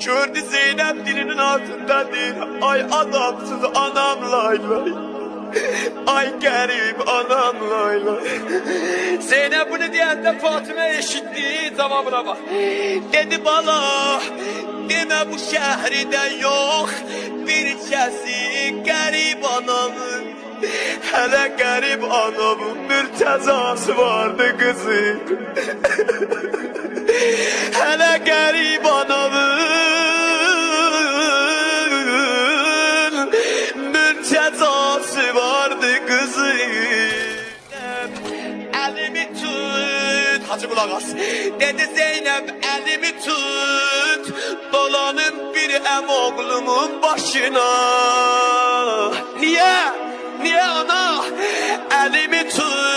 Gördü Zeynep dilinin altında değil. Ay adamsız anam lay lay. Ay garip anam lay lay. Zeynep bunu diyende Fatıma eşitti, cevabına bak. Dedi bala, deme bu şehirde yok bir kesi garip anamın. Hele garip anamın mürtezası vardı kızım. Hele garip anamın mürtezası vardı kızım. Elimi tut, Hacı kulak as. Dedi Zeynep elimi tut, dolanın bir ev oğlumun başına. Niye? Niye ana? Elimi tut,